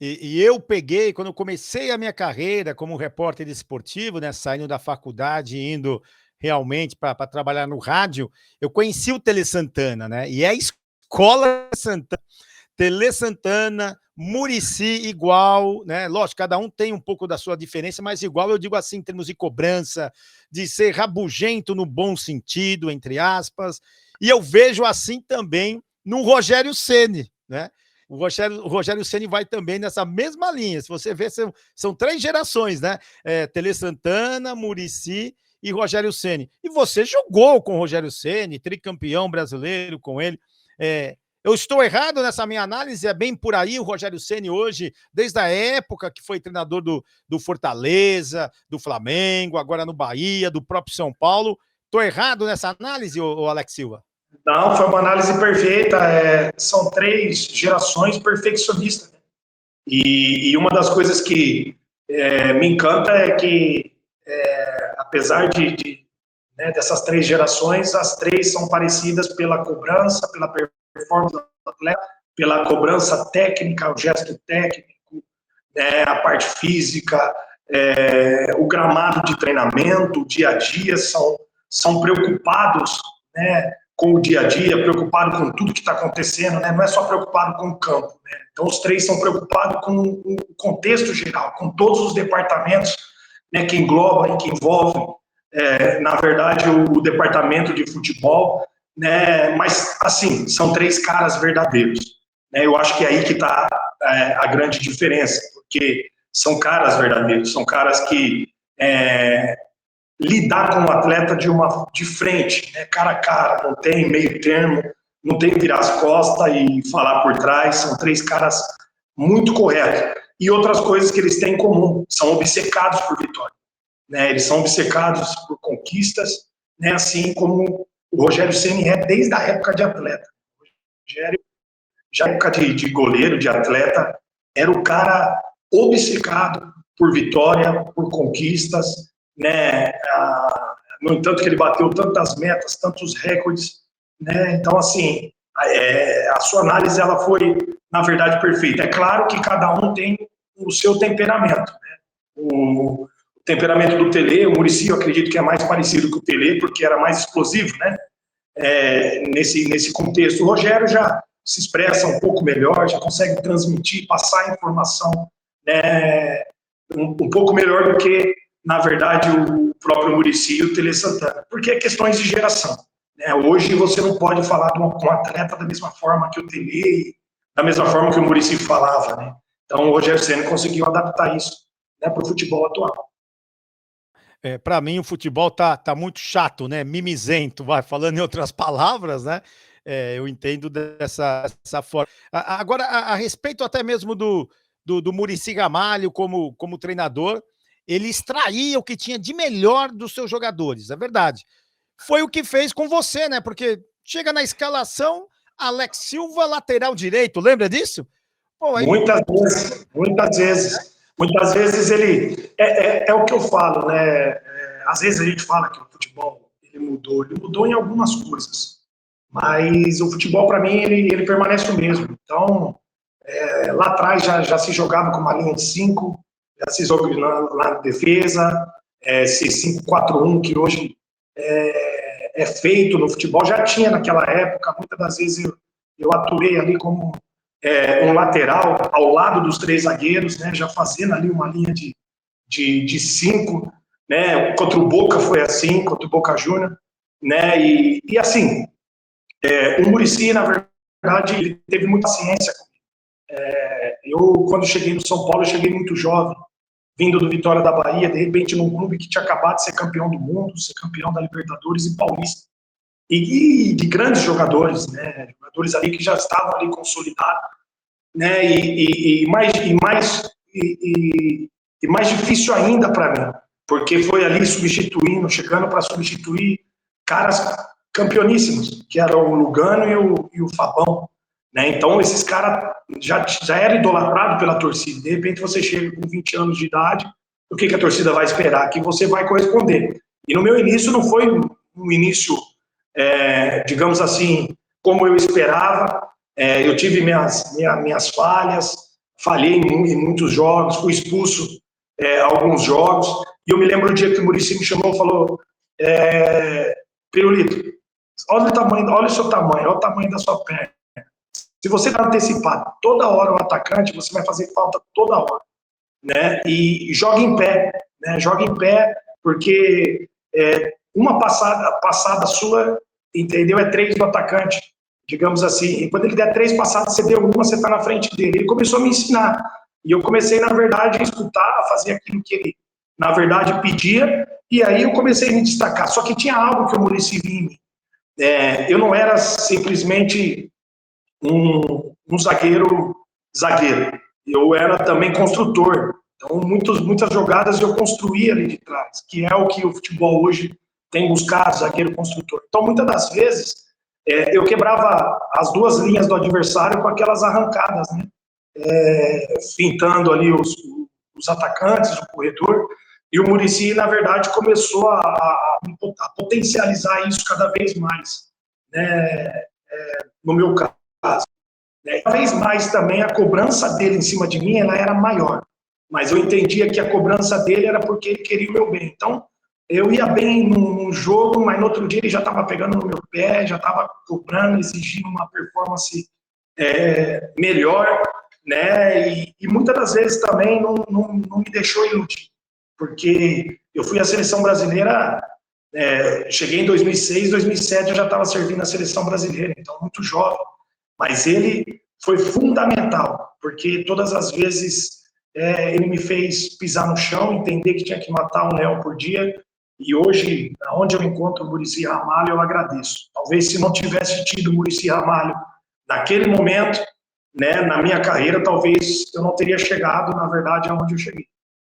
E eu peguei, quando eu comecei a minha carreira como repórter esportivo, né, saindo da faculdade e indo realmente para trabalhar no rádio, eu conheci o Tele Santana, né? E é a escola Santana, Tele Santana, Murici igual, né? Lógico, cada um tem um pouco da sua diferença, mas igual eu digo assim, em termos de cobrança, de ser rabugento no bom sentido, entre aspas. E eu vejo assim também no Rogério Ceni, né? O Rogério Ceni vai também nessa mesma linha. Se você ver, são três gerações, né? Tele Santana, Murici e Rogério Ceni. E você jogou com o Rogério Ceni, tricampeão brasileiro com ele. Eu estou errado nessa minha análise? É bem por aí o Rogério Ceni hoje, desde a época que foi treinador do Fortaleza, do Flamengo, agora no Bahia, do próprio São Paulo. Estou errado nessa análise, ô Alex Silva? Não, foi uma análise perfeita. São três gerações perfeccionistas. E uma das coisas que me encanta é que, apesar né, dessas três gerações, as três são parecidas pela cobrança, pela performance do atleta, pela cobrança técnica, o gesto técnico, né, a parte física, o gramado de treinamento, o dia a dia, são preocupados, né, com o dia a dia, preocupado com tudo que está acontecendo, né, não é só preocupado com o campo. Né, então, os três são preocupados com o contexto geral, com todos os departamentos, né, que englobam e que envolvem, na verdade, o departamento de futebol, né, mas, assim, são três caras verdadeiros. Né, eu acho que é aí que está a grande diferença, porque são caras verdadeiros, são caras que lidar com o atleta de frente, né, cara a cara, não tem meio termo, não tem virar as costas e falar por trás, são três caras muito corretos. E outras coisas que eles têm em comum, são obcecados por vitória. Né, eles são obcecados por conquistas, né, assim como o Rogério Ceni é desde a época de atleta. O Rogério, já na época de goleiro, de atleta, era o cara obcecado por vitória, por conquistas, né? No entanto que ele bateu tantas metas, tantos recordes, né? Então, assim, a sua análise ela foi, na verdade, perfeita. É claro que cada um tem o seu temperamento, né? O temperamento do Tele, o Muricy, eu acredito que é mais parecido com o Tele, porque era mais explosivo, né? Nesse contexto. O Rogério já se expressa um pouco melhor, já consegue transmitir, passar informação, né, um pouco melhor do que, na verdade, o próprio Muricy e o Tele Santana, porque é questões de geração. Né? Hoje você não pode falar com um atleta da mesma forma que o Tele, da mesma forma que o Muricy falava. Né? Então o Rogério Ceni conseguiu adaptar isso, né, para o futebol atual. Para mim, o futebol tá muito chato, né? Mimizento, vai falando em outras palavras, né? Eu entendo dessa forma. Agora, a respeito até mesmo do Muricy Ramalho como treinador, ele extraía o que tinha de melhor dos seus jogadores, é verdade. Foi o que fez com você, né? Porque chega na escalação, Alex Silva, lateral direito, lembra disso? Pô, aí. Muitas vezes, muitas vezes. Muitas vezes ele. É o que eu falo, né? Às vezes a gente fala que o futebol ele mudou em algumas coisas. Mas o futebol, para mim, ele permanece o mesmo. Então, lá atrás já se jogava com uma linha de 5, já se jogava na defesa, esse 5-4-1 que hoje é feito no futebol, já tinha naquela época. Muitas das vezes eu atuei ali como um lateral ao lado dos três zagueiros, né, já fazendo ali uma linha de 5, né, contra o Boca foi assim, contra o Boca Júnior, né, e assim, o Muricy, na verdade, ele teve muita ciência. Eu, quando cheguei no São Paulo, eu cheguei muito jovem, vindo do Vitória da Bahia, de repente num clube que tinha acabado de ser campeão do mundo, ser campeão da Libertadores e Paulista. E de grandes jogadores, né, jogadores ali que já estavam ali consolidados, né, e mais difícil ainda para mim, porque foi ali substituindo, chegando para substituir caras campeoníssimos, que eram o Lugano e o Fabão. Né? Então, esses caras já eram idolatrados pela torcida. De repente, você chega com 20 anos de idade, o que a torcida vai esperar? Que você vai corresponder. E no meu início não foi um início, digamos assim, como eu esperava. Eu tive minhas falhas, falhei em muitos jogos, fui expulso alguns jogos, e eu me lembro o dia que o Muricy me chamou e falou, Pirulito, olha o seu tamanho, olha o tamanho da sua perna. Se você vai antecipar toda hora o atacante, você vai fazer falta toda hora, né? E joga em pé, né? Joga em pé, porque uma passada sua, entendeu? É 3 do atacante, digamos assim. E quando ele der 3 passadas, você deu uma, você está na frente dele. Ele começou a me ensinar. E eu comecei, na verdade, a escutar, a fazer aquilo que ele, na verdade, pedia. E aí eu comecei a me destacar. Só que tinha algo que o Muricy via em mim. Eu não era simplesmente um zagueiro. Eu era também construtor. Então, muitas jogadas eu construía ali de trás, que é o que o futebol hoje tem buscado, zagueiro construtor. Então, muitas das vezes, eu quebrava as 2 linhas do adversário com aquelas arrancadas, né? Fintando ali os atacantes, o corredor. E o Muricy, na verdade, começou a potencializar isso cada vez mais, né? No meu caso. Cada vez mais também a cobrança dele em cima de mim ela era maior, mas eu entendia que a cobrança dele era porque ele queria o meu bem. Então, eu ia bem num jogo, mas no outro dia ele já estava pegando no meu pé, já estava cobrando, exigindo uma performance melhor, né? E muitas das vezes também não me deixou iludir, porque eu fui à seleção brasileira, cheguei em 2006, 2007 eu já estava servindo a seleção brasileira, então muito jovem. Mas ele foi fundamental, porque todas as vezes ele me fez pisar no chão, entender que tinha que matar um leão por dia, e hoje, onde eu encontro o Muricy Ramalho, eu agradeço. Talvez se não tivesse tido o Muricy Ramalho naquele momento, né, na minha carreira, talvez eu não teria chegado, na verdade, aonde eu cheguei.